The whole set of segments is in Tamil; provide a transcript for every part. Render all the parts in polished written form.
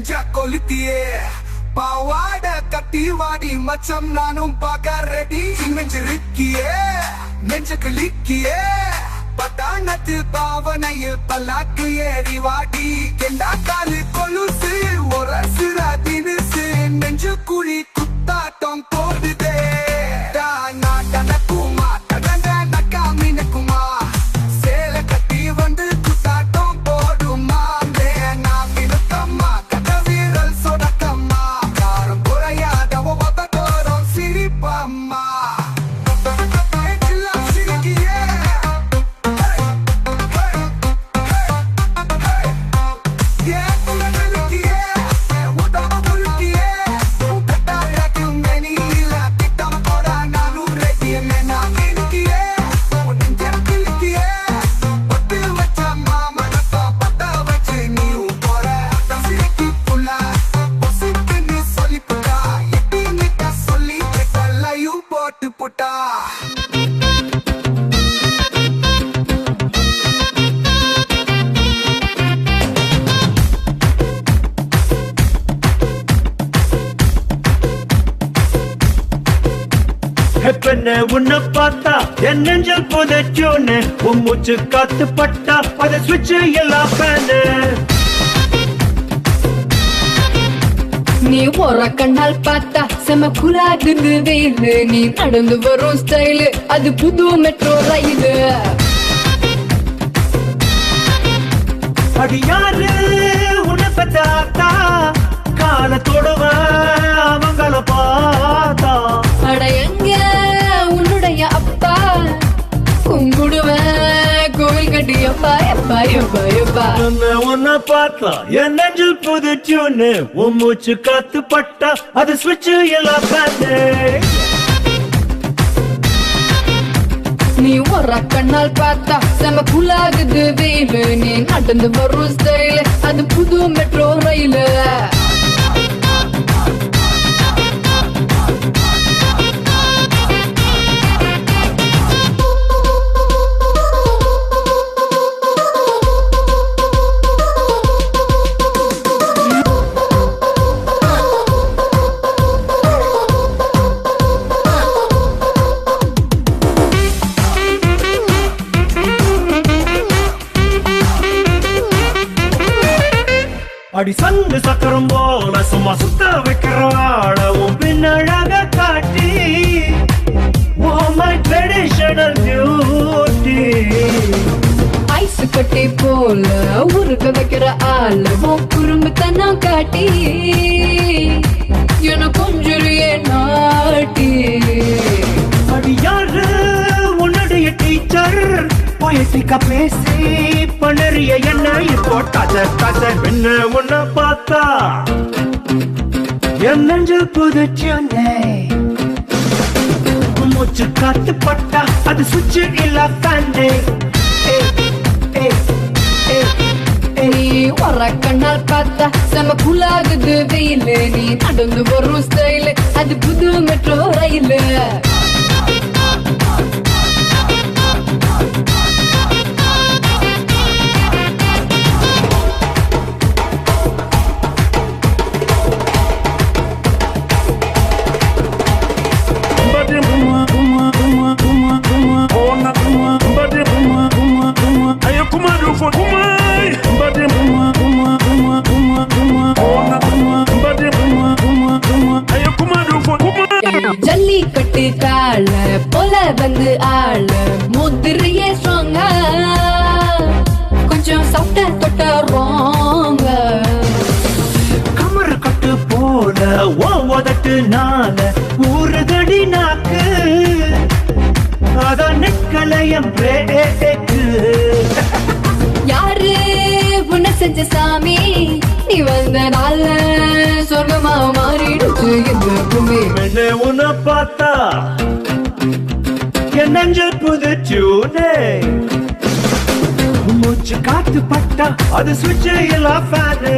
நெஞ்ச கொளுத்தியே பாவாட கட்டி வாடி மச்சம் நானும் பார்க்க ரெடி நெஞ்சிருக்கியே நெஞ்ச கிளிக்கியே பட்டாணத்து பாவனையில் பல்லாக்கு ஏறி வாடி கெண்டா காலு கொலுசு ஒரு தினுசு நெஞ்சு குழி குத்தாட்டம் போடுதே நடக்குமா நடக்கா மீனக்குமா சேல கட்டி வந்து குத்தாட்டம் போடுமா நான் விழுக்கம்மா கட்ட வீரல் சொடக்கம்மா காரம் குறையாத தோறும் சிரிப்பம்மா புட்டா உன்னை பார்த்தா என் நெஞ்சல் புதைச்சோன்னு உன் மூச்சு காத்து பட்டா அதை சுவிட்ச் எல்லாம் ஃபேனு நீ ஒரு கண்ணால் பார்த்தா செம குலாகுது வெயிலு நீ நடந்து வரும் ஸ்டைலு அது புது மெட்ரோ ரயிலு அடியாரு உன்னை பார்த்தாத்தா காலத்தோடுவ அவங்கள பார்த்தா அட எங்க உன்னுடைய அப்பா கும்பிடுவேன் கோவில் கட்டி எப்பா எப்பா எப்பா எப்பா உன்னை பார்த்தா என் நெஞ்சில் புதுச்சுன்னு உன் மூச்சு காத்து பட்டா அது சுவிட்ச் எல்லாம் ஃபேனு நீ ஒரு கண்ணால் பார்த்தா செம குலாகுது வெயிலு நீ நடந்து வரும் ஸ்டைலு அது புது மெட்ரோ ரயிலு அடி சங்கு சக்கரம் போல சும்மா சுத்த வைக்கிறாள உன் பின்னழக காட்டி my traditional beauty ஐஸ் கட்டி போல உருக்க வைக்கிற ஆளு உன் குறும்புத்தனம் காட்டி என கொஞ்சுறியே நாட்டி அடி யாரு உன்னுடைய டீச்சர் பொயட்டிக்கா பேசி பணறிய என்ன இப்போ என்ன உன்னை பார்த்தா என் நெஞ்சில் புதுச்சுன்னே மூச்சு காத்து பட்டா அது சுவிட்ச் இல்ல ஃபேனு நீ ஒரு கண்ணால் பார்த்தா செம குலாகுது வெயிலு நீ நடந்து வரும் ஸ்டைலு அது புது மெட்ரோ ரயிலு ஜல்லிக்கட்டு தாழ போல வந்து ஆள முதிரையே ஸ்ட்ராங்கா கொஞ்சம் சாப்பிட்ட தொட்ட ரோங்க கமர் கட்டு போல ஓதட்டு நான ஊறுதடி நாக்கு அதான் நெக்கலையம் பிரேக்கு யாரு உன்னை செஞ்ச சாமி நீ வந்த நாள சொர்க்கமா மாறிடுச்சு இந்த பூமி உன்னை பார்த்தா என் நெஞ்சல் புதுச்சூனே மூச்சு காத்து பட்டா அது சுவிட்ச் எல்லாம் ஃபேனு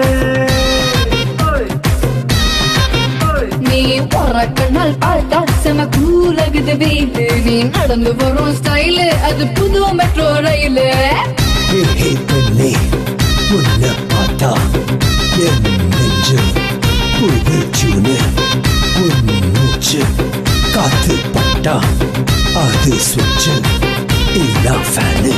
நீ ஒரு கண்ணால் பார்த்தா செம கூலகுது வெயிலு நீ நடந்து வரும் ஸ்டைலு அது புது மெட்ரோ ரயிலு உன்னை பார்த்தா என் நெஞ்சு தொட்டா அது சுவிட்ச் இல்ல ஃபேனு.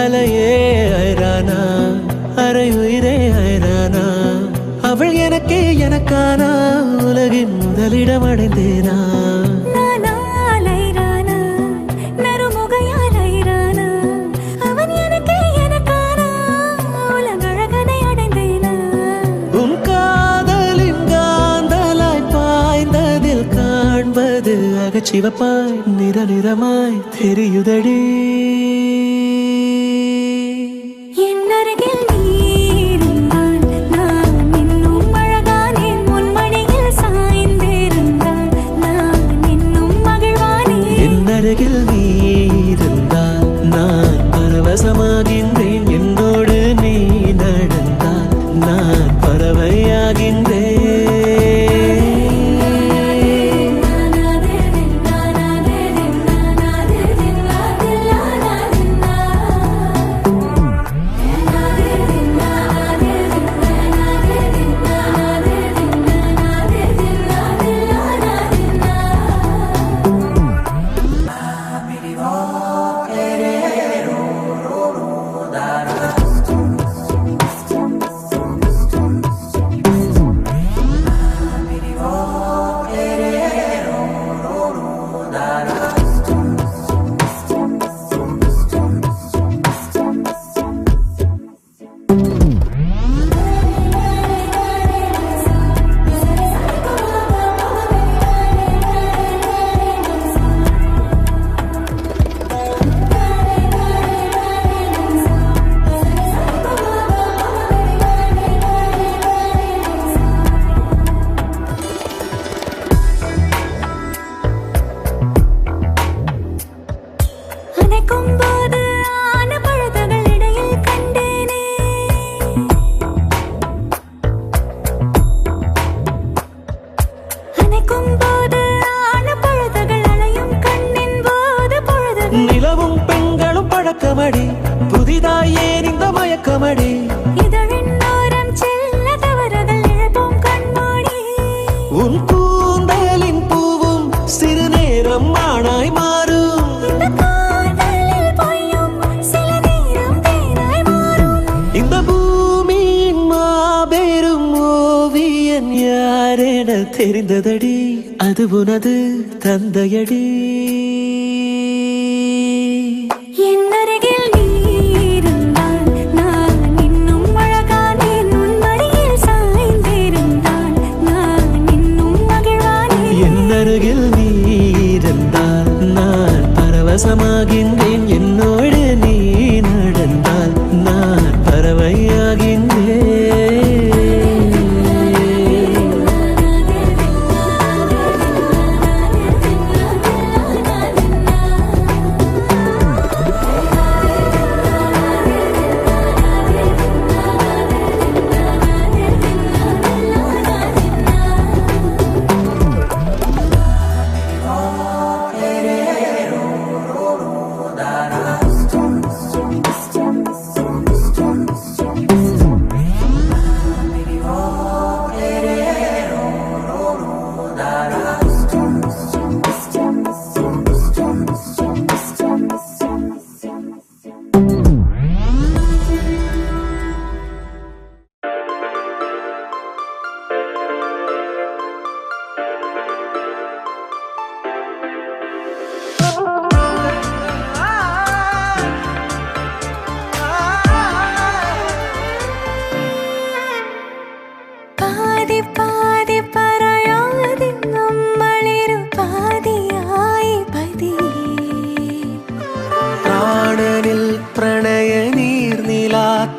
அலையே ஐரானா அரையுயிரே ஐரானா அவள் எனக்கே எனக்கானா உலகின் முதலிடம் அடைந்தேனா. உன் காதலின் காந்தலாய் பாய்ந்ததில் காண்பது அகச்சிவப்பாய் நிறமாய் தெரியுதடி. அருகில் நீ இருந்தால் நான் பரவசமாகின்றேன். என்னோடு நீ நடந்தால் நான் பறவையாகின்றேன். நிலவும் பெண்களும் பழக்கமடி புதிதாய் ஏன் இந்த மயக்கமடி. உன் கூந்தலின் பூவும் சிறு நேரம் ஆணாய் மாறும். இந்த பூமியின் மாபெரும் ஓவியன் யாரென தெரிந்ததடி அது உனது தந்தையடி. அருகில் நீ இருந்தால் நான் பரவசமாகின்றேன். என்னோடு நீ நடந்தால் நான் பறவையாகின்றேன்.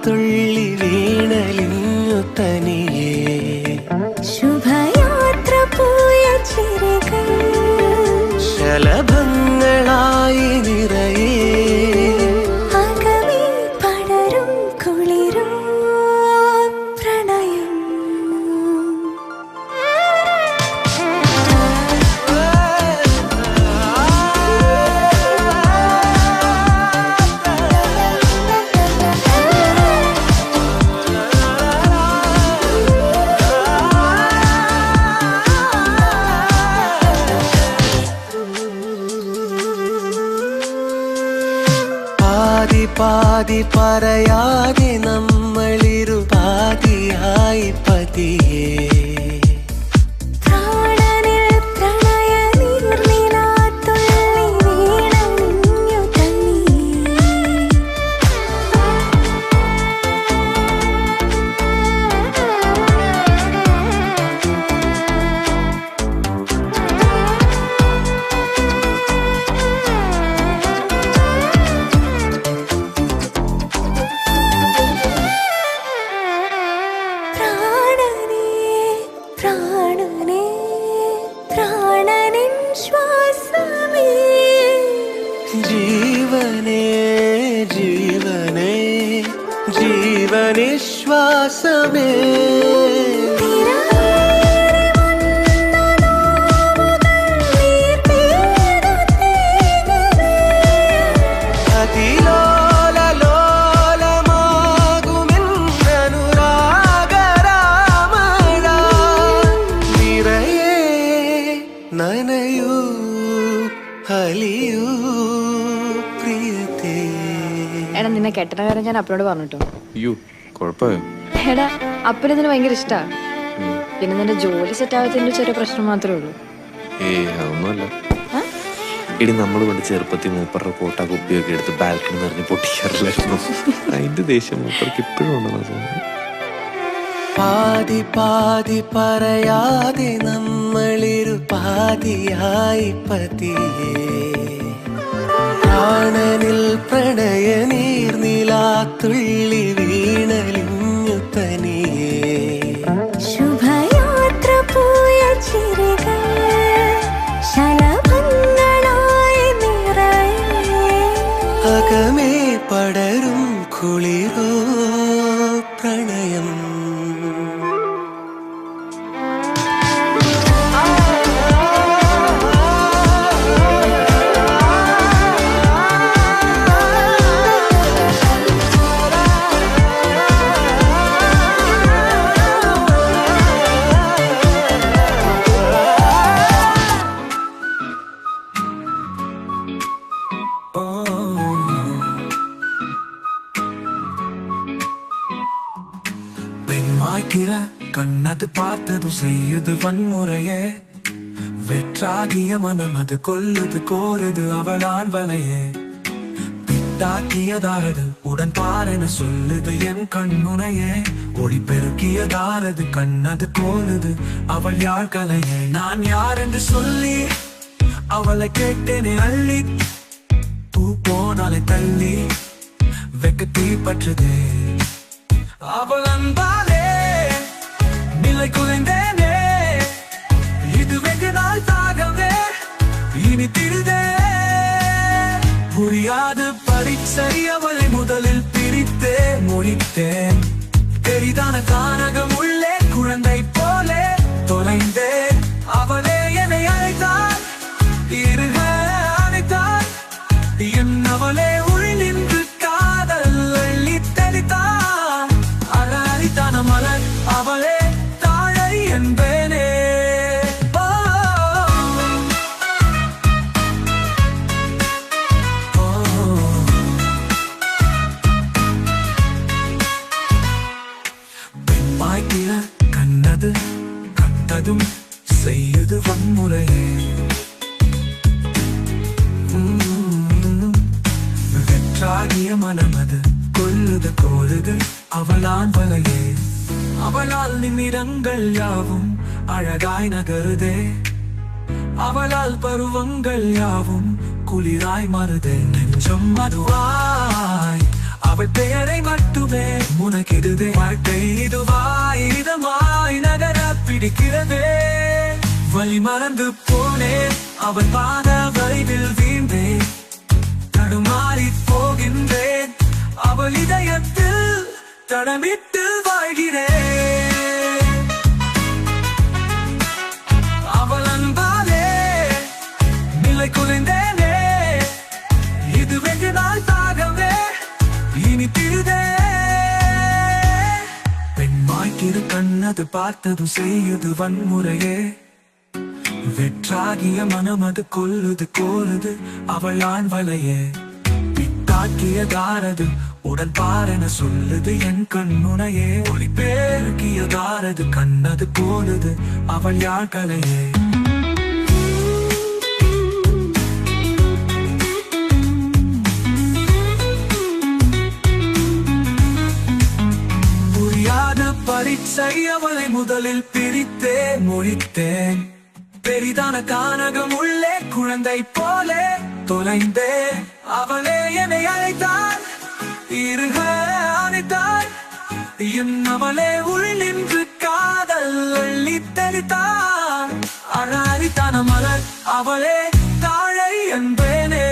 തുള്ളി വീണലിഞ്ഞു തനിയേ ശുഭയാത്ര പോയ ചിരകൾ ശലഭങ്ങളായി നിറയേ ആകവേ പടരും കുളിരും പ്രണയം പറയാതെ നമ്മളിരു പാതിയായി പതിയേ ജീവനേ ജീവനേ ജീവനിശ്വാസമേ നനയൂ ഹലിയൂ പ്രിയതേ. എടാ നിന്നെ കെട്ടണ കാര്യം ഞാൻ അപ്പനോട് പറഞ്ഞിട്ടോ. അയ്യോ കുഴപ്പമായോ? എടാ അപ്പന് ഇതിന് ഭയങ്കര ഇഷ്ടാ. പിന്നെ നിന്റെ ജോലി സെറ്റ് ആവാത്തതിന്റെ ചെറിയ പ്രശ്നം മാത്രമേ ഉള്ളൂ. അതൊന്നുമല്ല. ഇടി നമ്മൾ കൊണ്ട് ചെറുപ്പത്തിൽ മൂപ്പറുടെ കോട്ട കുപ്പിയൊക്കെ എടുത്ത് ബാൽക്കണി നിറഞ്ഞ് പൊട്ടിക്കാറില്ലായിരുന്നു. അതിന്റെ ദേഷ്യം മൂപ്പർക്ക് ഇപ്പോഴും ഉണ്ടെന്ന്. പാതി പാതി പറയാതെ നമ്മളിരു പാതിയായി പതിയേ പ്രാണനിൽ പ്രണയ നീർനിലാത്തുള്ളി വീണലിഞ്ഞു തനിയേ ശുഭയാത്ര പോയ ചിരികൾ ശലഭങ്ങളായി നിറയെ അകമേ പടരും കുളിരോ പ്രണയം பெண்மாய்க்கிற கண்ணது பார்த்தது செய்யுது வன்முறையே வெற்றாகிய மனம் அது கொல்லுது கோருது அவளான் வலையே பிட்டாக்கியதாரது உடன் பாரென சொல்லுது என் கண்முனையே ஒளி பெருக்கியதாரது கண்ணது கோலுது அவள் யாழ் கலையே நான் யார் என்று சொல்லி அவளை கேட்டேனே அள்ளி பூ போனாலே தள்ளி வெக்க தீப்பற்றுதே அவள் அன்பாலே நிலை குலைந்தேனே இது வெகு நாள் தாகமே இனி திருதே புரியாது பரீட்சை அவளை முதலில் பிரித்தே முடித்தேன் பெரிதான கானகம் உள்ளே குழந்தை போலே தொலைந்தேன் அவளே என்னை அழைத்தாள் இருக அழைத்தாள் என் அவளே உள் நின்று காதல் அள்ளி தெளித்தாள் அழறித்தான மலர் அவளே தாழை என்பேனே பெண்மாய்க்கிற கண்ணது கண்டதும் செய்யுது வன்முறையே வெற்றாகிய மனமது கொல்லுது கோருது அவளான் வலையே அவளால் நிமிடங்கள் யாவும் அழகாய் நகருதே அவளால் பருவங்கள் யாவும் குளிராய் மருதே நெஞ்சம் மதுவாய் அவள் பெயரை மட்டுமே முனக்கிடுதே வாழ்க்கை இதுவாய் இதமாய் நகர பிடிக்கிறதே வழி மறந்து போனேன் அவள் பாத வரைவில் வீழ்ந்தேன் தடுமாறி போகின்றேன் அவள் இதயத்தில் தடமிட்டு வாழ்கிறேன் அவள் அன்பாலே நிலை குலைந்தேனே இது வெகு நாள் தாகமே இனி திருதே பெண்மாய்க்கிரு கண்ணது பார்த்தது செய்யுது வன்முறையே வெற்றாகிய மனம் அது கொல்லுது கோருது அவளான் வலையே பிட்டா காட்டியதாரது உடன் பாரென சொல்லுது என் கண்முனையே ஒளி பேருக்கியதாரது கண்ணது போலுது அவள் யாழ்கலையே புரியாத பரீட்சை அவளை முதலில் பிரித்தேன் மொழித்தேன் பெரிதான கானகம் உள்ளே குழந்தை போலே தொலைந்தே அவளே என்னை அழைத்தாள் இருக அணைத்தாள் என் அவளே உள் நின்று காதல் அள்ளி தெளித்தாள் அழாரித்தான மலர் அவளே தாழை என்பேனே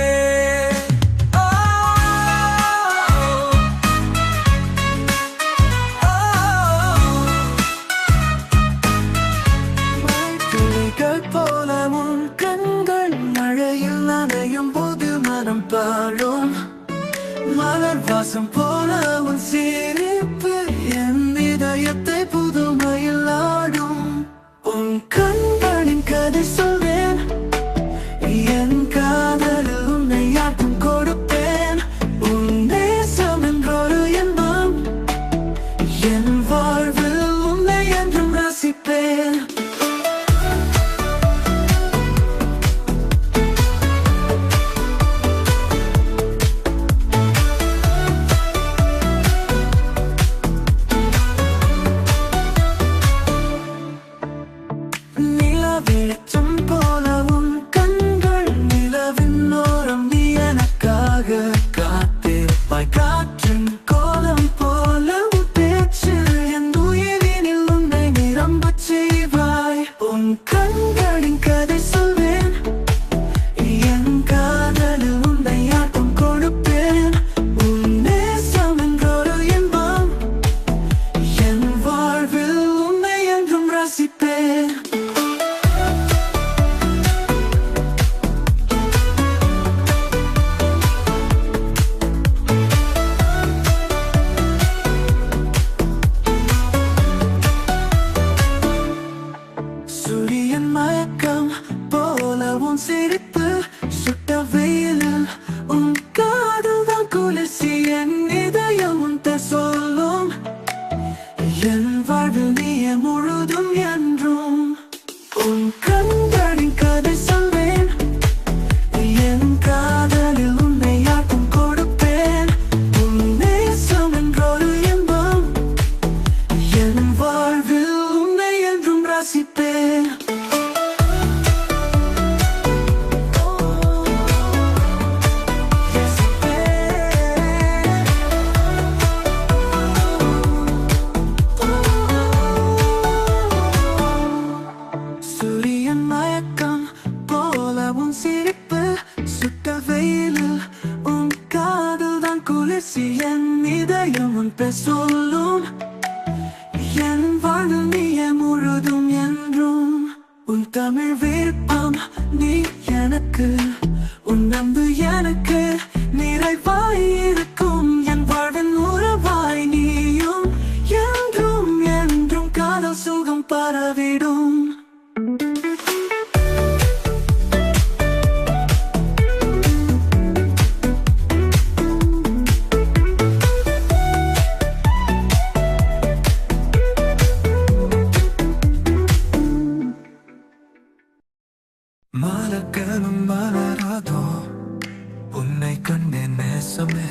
போல உன் கண்கள் மழையில் நனையும் போது மனம் பாடும் மலர் வாசம் போல உன் சிரிப்பு என் இதயத்தை புதுமையில் ஆடும் உன் கண்களின் கதை சொல்வேன் என் காதலில் உன்னை யாருக்கும் கொடுப்பேன் உன் நேசம் என்றொரு இன்பம் என் வாழ்வில் உன்னை என்றும் ரசிப்பேன் வெளிச்சம் போல உன் கண்கள் நிலவின் ஓரம் நீ எனக்காக காத்திருப்பாய் காற்றின் கோலம் போல உன் பேச்சு என் உயிரினில் உன்னை நிரம்பச் செய்வாய் உன் கண்களின் கதை சொல்வேன் என் காதலில் உன்னை யாருக்கும் கொடுப்பேன் உன் நேசம் என்றொரு இன்பம் என் வாழ்வில் உன்னை என்றும் ரசிப்பேன் சூரியன் மயக்கம் போல உன் சிரிப்பு சுட்ட வெயிலில் உன் காதல் தான் குளிர்ச்சி என் இதயம் உன் சொல்லும் என் வாழ்வில் நீயே முழுதும் என்றும் உன் கண்களின் கதை சொல்வேன் என் காதலில் உன்னை யாருக்கும் கொடுப்பேன் உன் நேசம் என்றொரு இன்பம் என் வாழ்வில் உன்னை என்றும் ரசிப்பேன் சூரியன் மயக்கம் போல உன் சிரிப்பு சுட்ட வெயிலில் உன் காதல் தான் குளிர்ச்சி என் இதயம் உன் சொல்லும் என் வாழ்வில் நீயே முழுதும் என்றும் உன் தமிழ் விருப்பம் நீ எனக்கு உன் அன்பு எனக்கு நிறைவாய் இருக்கும் என் வாழ்வின் உறவாய் நீயும் என்றும் என்றும் காதல் சுகம் பரவிடும் மலர்களும் மலராதோ உன்னை கண்டேன் நேசமே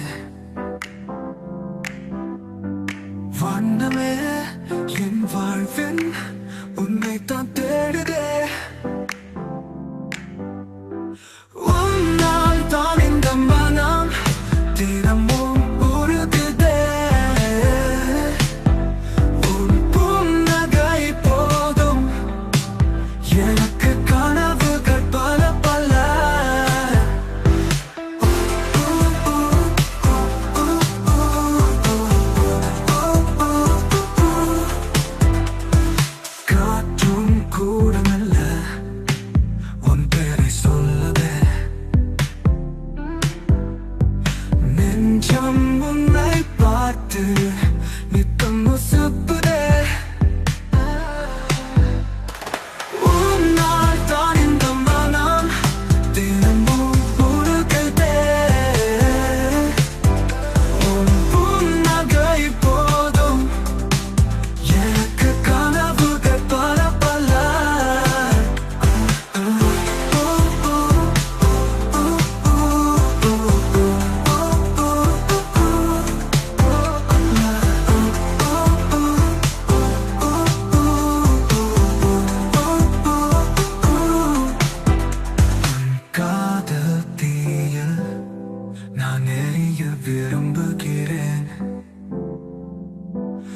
வண்ணமே என் வாழ்வின் உன்னை தான் தேடுதே உன்னால் தான் இந்த மனம் தினமும் உருகுதே உன் புன்னகை போதும் எனக்கு கனவுகள் பல பல காற்றும்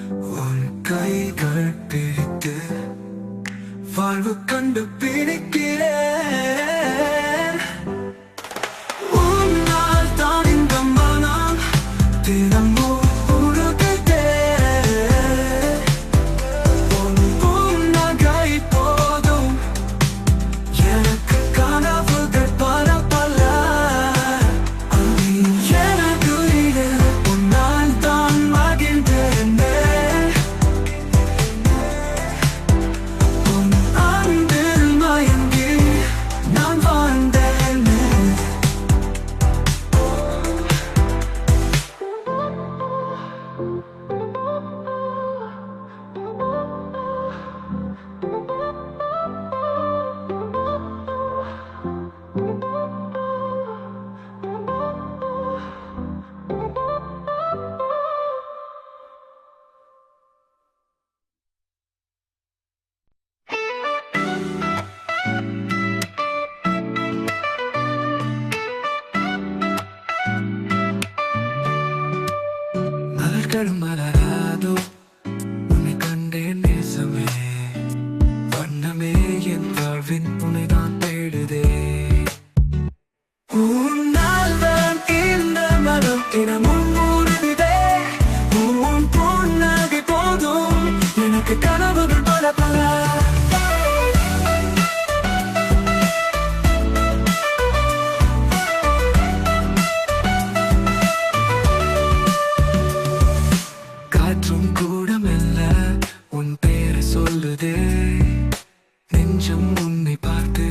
உன் கைகள் பிடித்து வாழ்வு கண்டு பிடிக்கிறேன் உன்னால் தான் இந்த மனம் தினமும் உருகுதே உன் புன்னகை போதும் எனக்கு கனவுகள் பல பல நீ எனக்கு இது உன்னால் தான் மகிழ்ந்தேனே உன் அன்பில் மயங்கி நான் வாழ்ந்தேனே மலர்களும் மலராதோ உன்னை கண்டேன் நேசமே வண்ணமே என் வாழ்வின் உன்னை நான் தேடுதே உன்னால் தான் இந்த மனம் தினமும் உருகுதே உன் புன்னகை போதும் எனக்கு கனவுகள் பல பல காற்றும் கூட மெல்ல உன் பேரை சொல்லுதே நெஞ்சம் உன்னை பார்த்து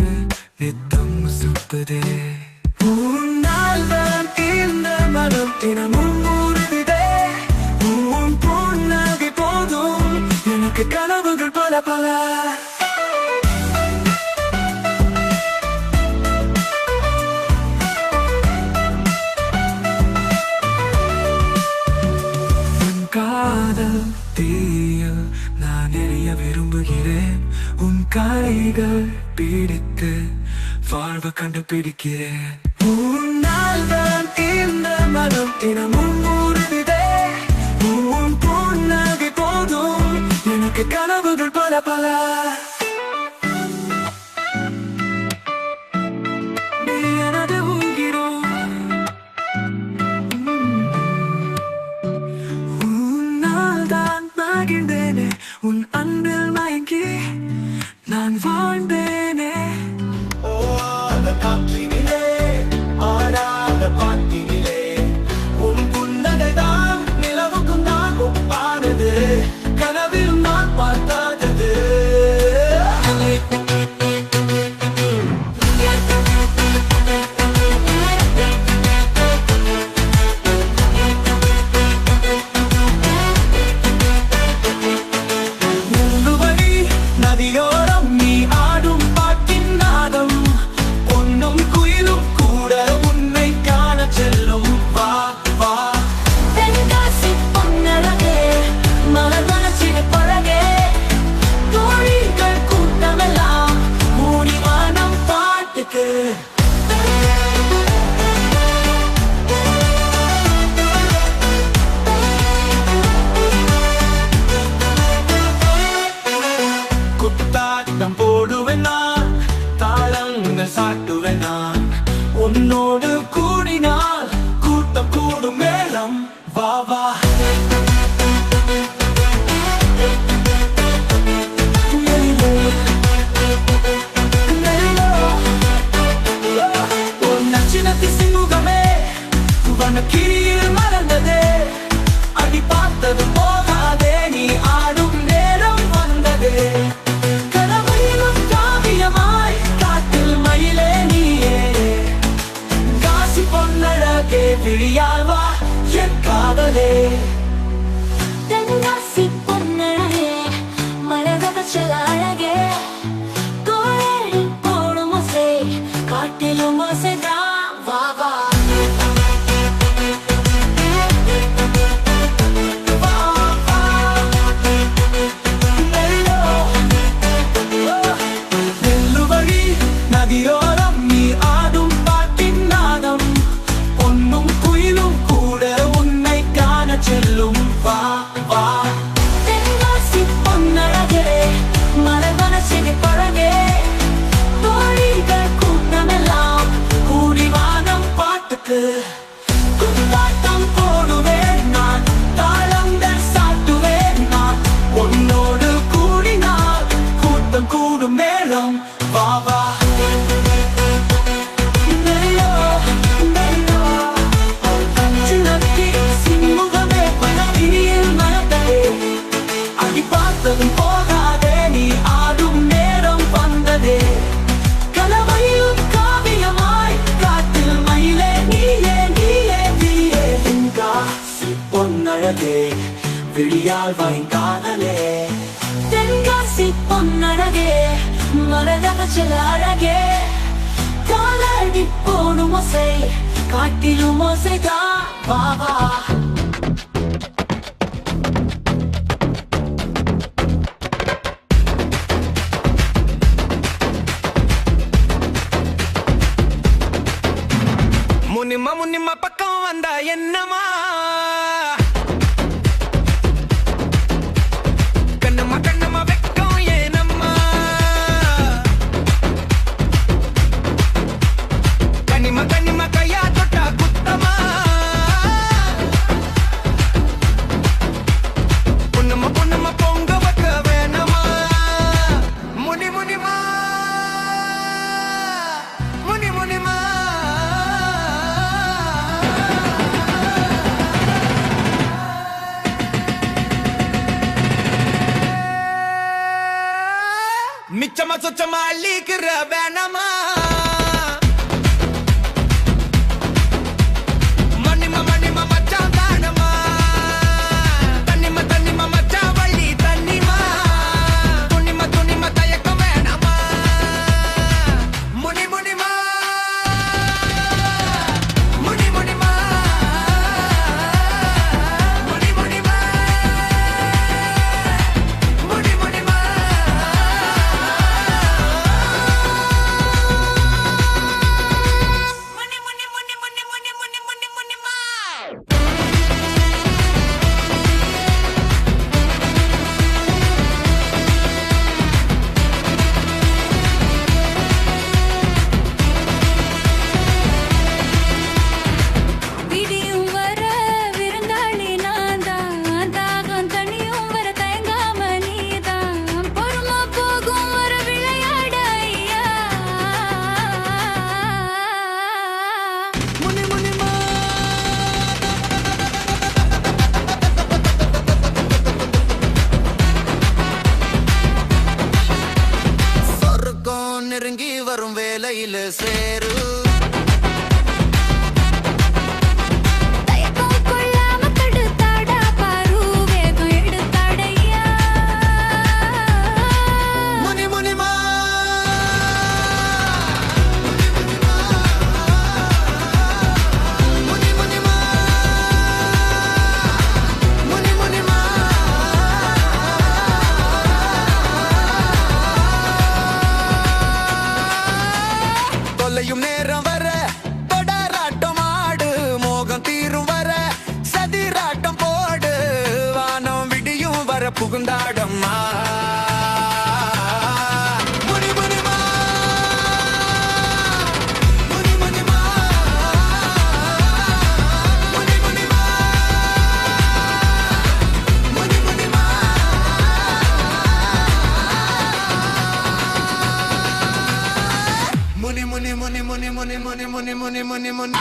நித்தம் சுத்துதே உன்னால் தான் இந்த மனம் தினமும் உருகுதே உன் புன்னகை போதும் எனக்கு கனவுகள் பல பல காதல் தீயில் நான் எரிய விரும்புகிறேன் உன் கைகள் பிடித்து வாழ்வு கண்டுபிடிக்கிறேன் உன்னால் தான் இந்த மனம் தினமும் உருகுதே உன் புன்னகை போதும் எனக்கு கனவுகள் பல பல நீ எனது உயிரும் மகிழ்ந்தேனே உன் அன்பில் மயங்கி நான் வாழ்ந்தேனே ஓட காற்றினிலே ஆடாத பாட்டினிலே உன் புன்னகை தான் நிலவுக்கும் நான் ஒப்பானது கனவில் நான் பார்த்தாதது பார்த்ததும் போகாதே நீ ஆடும் நேரம் வந்ததே கலவையும் காவியமாய் காட்டில் மயிலே நீயே நீயே நீயே தென்காசி பொன்னழகே விழியால் வாய்க்காதலே தென்காசி பொன்னழகே மரதகச்சல் அழகே காலடி போடும் ஓசை காட்டிலும் ஓசைதான் பாவா முனிமா முனிமா பக்கம் வந்தா என்னமா கண்ணம்மா கண்ணம்மா வெக்கம் ஏனம்மா கனிமா கனிமா கையா தொட்டா குத்தமா பொண்ணுமா பொண்ணுமா பொங்க வைக்க வேணமா முனி முனிமா முனி முனிமா மிச்சமா சொச்சமா அள்ளிக்கிற வேணாமா மண்ணிமா மண்ணிமா மச்சான் தானமா தண்ணிமா தண்ணிமா மச்சான் வள்ளி தண்ணிமா துணிமா துணிமா தயக்கம் வேணாமா முனி முனிமா முனி முனிமா முனி முனிமா முனி முனிமா விடியும் வர விருந்தாளி நான்தான் தாகம் தனியும் வர தயங்காம நீதான் பொறுமா போகும் வர விளையாட ஐயா முனி முனிமா சொர்க்கம் நெருங்கி வரும் வேலையில சேரு தயக்கம் கொள்ளாம தடுத்தாடா பாரு வேகம் எடுத்தாடையா முனி முனிமா முனி முனிமா முனி முனிமா தொல்லையும் நேரம் வர தொடராட்டம் ஆடு மோகம் தீரும் வர சதிராட்டம் போடு வானம் விடியும் வர புகுந்தாடம்மா முனி முனிமா முனி முனிமா முனி முனிமா முனி முனிமா முனி முனி முனி முனி முனி முனி முனி முனி முனி முனி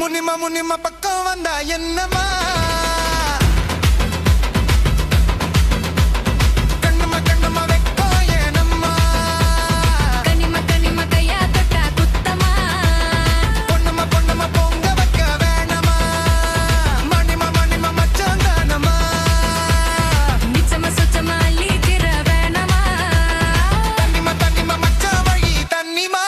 முனிமா முனிமா பக்கம் வந்தா என்னமா கண்ணம்மா கண்ணம்மா வெக்கம் ஏனம்மா கனிம கனிம கையா தொட்டா குத்தமா பொண்ணுமா பொண்ணுமா பொங்க வைக்க வேணாமா மணிமா மணிமா மச்சான் தானமா மிச்சமா சொச்சமா அள்ளிக்கிற வேணாமா தண்ணிமா தண்ணிமா மச்சான் வழி தண்ணிமா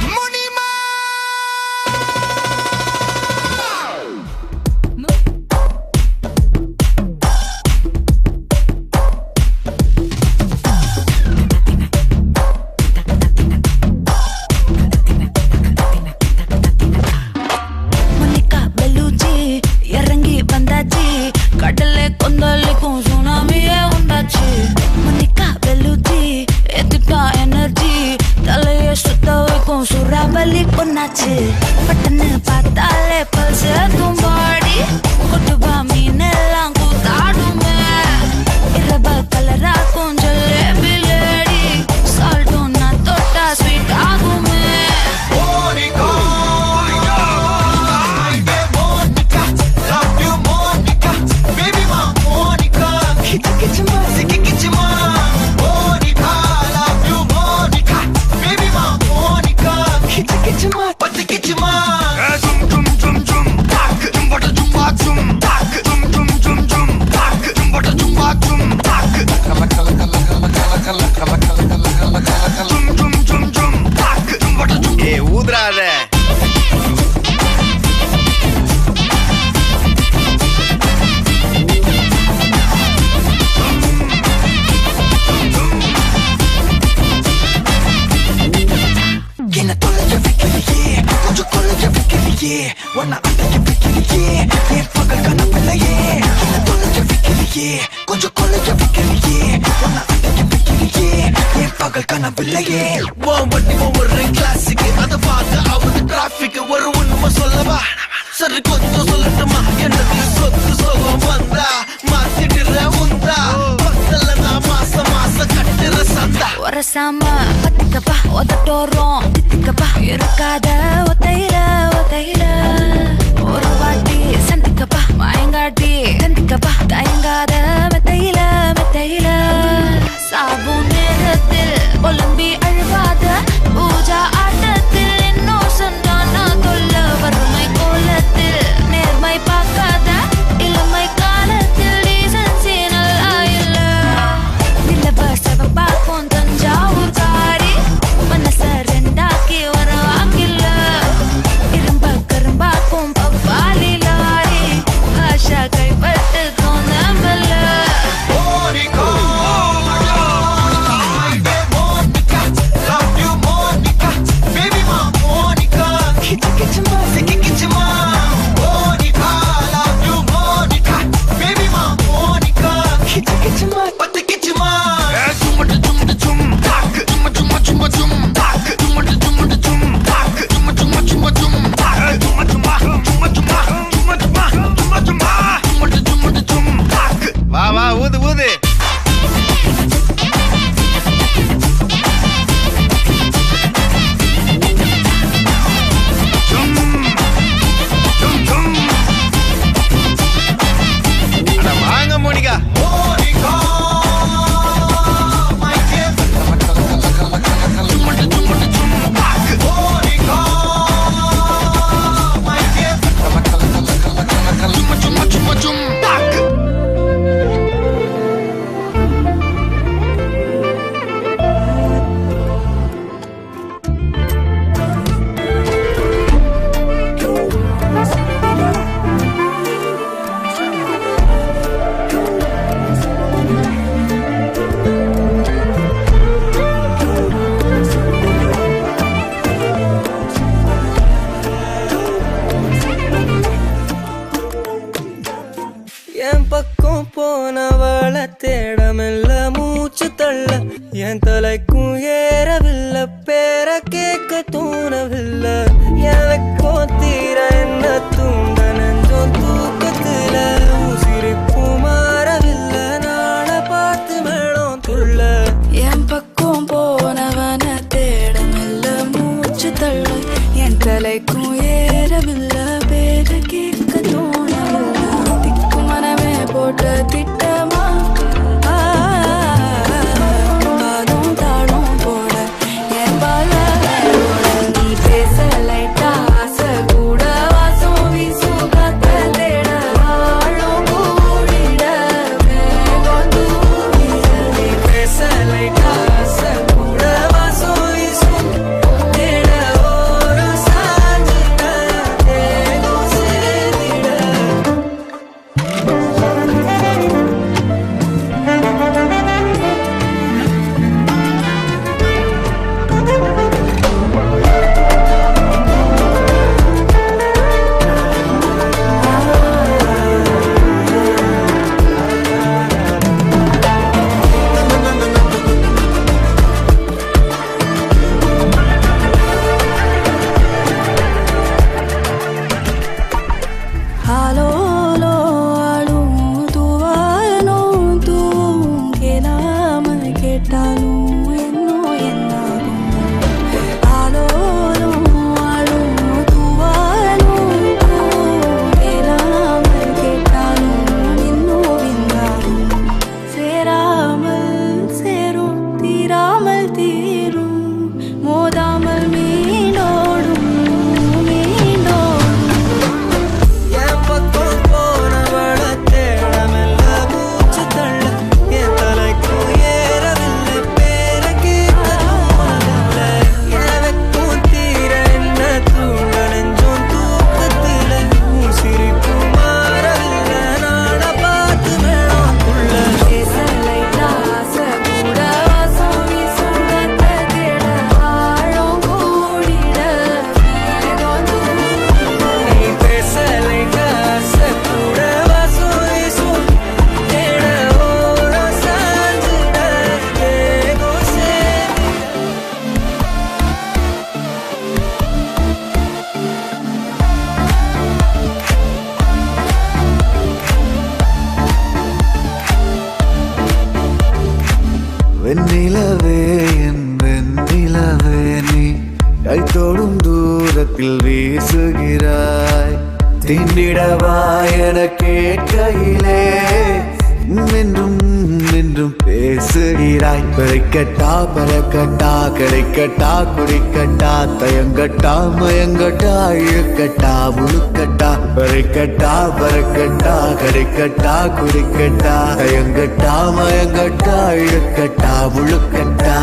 முனிமா முனிக்கா பெலூச்சி இறங்கி வந்தாச்சு கடலே கொந்தளிக்கும் சுனாமியே உண்டாச்சு முனிக்கா பெலூச்சி எதுட்டா எனர்ஜி தலையை சுத்த வைக்கும் சூறாவளி பொண்ணாச்சு பட்டன்னு பார்த்தாலே பல்ஸ் வைக்கலையே என் பகல் கனவில்லையே தொலைக்க வைக்கலையே கொஞ்சம் கொலைக்க வைக்கலையே வைக்கலையே என் பகல் கனவில்லையே வண்டி ஒவ்வொரு கிளாஸுக்கு அதை பார்க்க அவரு டிராபிக் ஒரு உண்மை சொல்லவா சரி கொஞ்சம் சொல்லட்டுமா என்னது சொத்து சோகம் வந்தா மாத்திடுற உந்தா பத்தல நான் மாசம் மாசம் கட்டுற சந்தா ஒரசாம பத்திக்கப்பா ஒதட்டோரம் தித்திக்கப்பா இருக்காத ஒத்தையில ஒத்தையில ஒரு வாட்டி சந்திக்கப்பா மயங்காட்டி சந்திக்கப்பா தயங்காத மெத்தையில மெத்தையில சாபுன் நேரத்தில் ஒலம்பி அழுவாத பூஜா ஆட்டத்தில் இன்னும் சொன்னான தொல்ல வறுமை கோலத்தில் நேர்மை பார்க்காத இளமை காலத்தில் டீசன்சி நல்லா இல்ல நிலவ செவப்பாக்கும் தஞ்சாவூர் காரி மனச ரெண்டாக்கி வர வாக்கில்ல இரும்ப கரும்பாக்கும் பப்பாலி லாரி ஆஷா கைப்பட்டு தோணமல்ல வா வா ஊது ஊது வாங்க மோனிகா என் பக்கம் போனவள தேடமெல்ல மூச்சு தள்ள என் தலைக்கும் ஏறவில்லை பேர கேட்க தூணவில்லை எனக்கோ தீர என்ன தூண்ட நெஞ்சம் தூக்கத்துல உசிரிப்பு மாறவில்லை நாள பார்த்து மேளம் துள்ள என் பக்கம் போனவன தேடமில்ல மூச்சு தள்ள என் தலைக்கும் ஏறவில்ல பேர கேட்க தோணவில்ல திக்கு மனமே போட்ட திட்டமா பாதும் தாழும் திண்டிடவா என கேட்கையிலே நின்றும் நின்றும் பேசுகிறாய். பறிக்கட்டா பறக்கட்டா கிடைக்கட்டா குடிக்கட்டா தயங்கட்டா மயங்கட்டா இழுக்கட்டா முழுக்கட்டா. பறிக்கட்டா பறக்கட்டா கிடைக்கட்டா குடிக்கட்டா தயங்கட்டா மயங்கட்டா இழுக்கட்டா முழுக்கட்டா.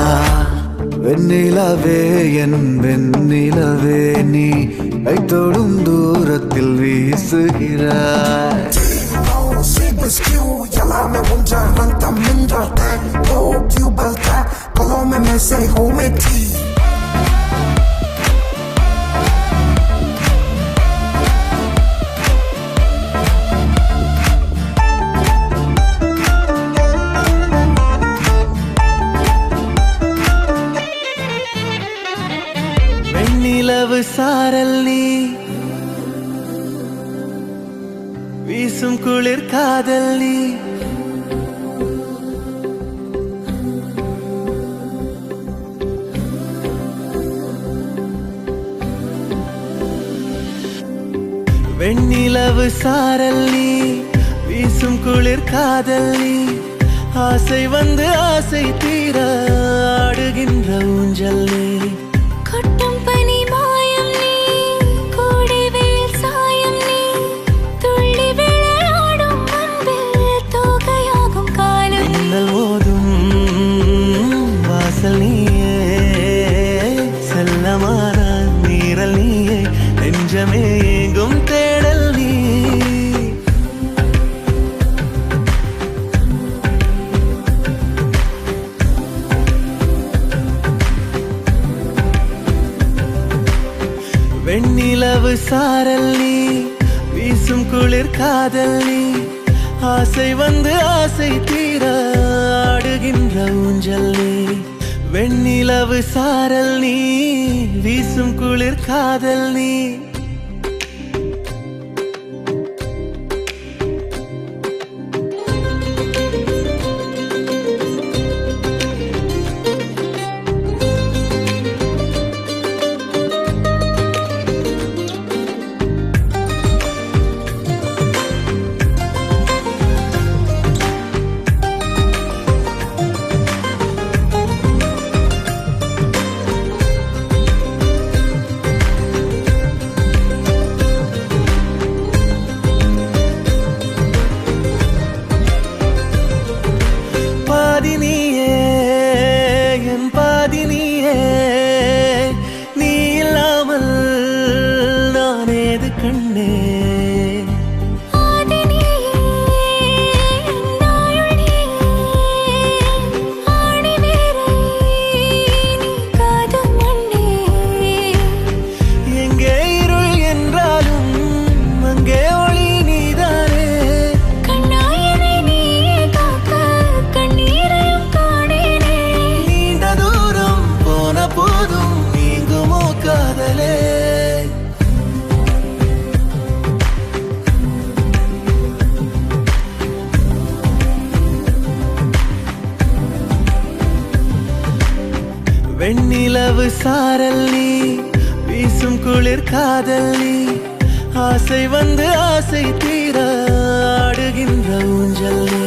வெண்ணிலவே என் வெண்ணிலவே நீ கைத்தோடும் தூரத்தில் வீசுகிறாய். Llama 혼자 한땀 힘들 때 꼭 유발 때 걸어오면 매세 호메티. வெண்ணிலவு சாரல் நீ வீசும் குளிர் காதல் நீ. வெண்ணிலவு சாரல் நீ வீசும் குளிர் காதல் நீ. ஆசை வந்து ஆசை தீர ஆடுகின்ற ஊஞ்சல் நீ. கொட்டும் பனி மாயம் நீ கோடை வெயில் சாயம் நீ. துள்ளி விளையாடும் அன்பில் தோகையாகும் காலம். மின்னல் மோதும் வாசல் நீயே செல்லமான நீரல் நீயே நெஞ்சமே எங்கும் தேடல் நீ. வெண்ணிலவு சாரல் நீ வீசும் குளிர் காதல் நீ. ஆசை வந்து ஆசை தீர ஆடுகின்ற ஊஞ்சல் நீ. வெண்ணிலவு சாரல் நீ வீசும் குளிர் காதல் நீ. வெண்ணிலவு சாரல் நீ வீசும் குளிர் காதல் நீ. ஆசை வந்து ஆசை தீர ஆடுகின்ற ஊஞ்சல் நீ.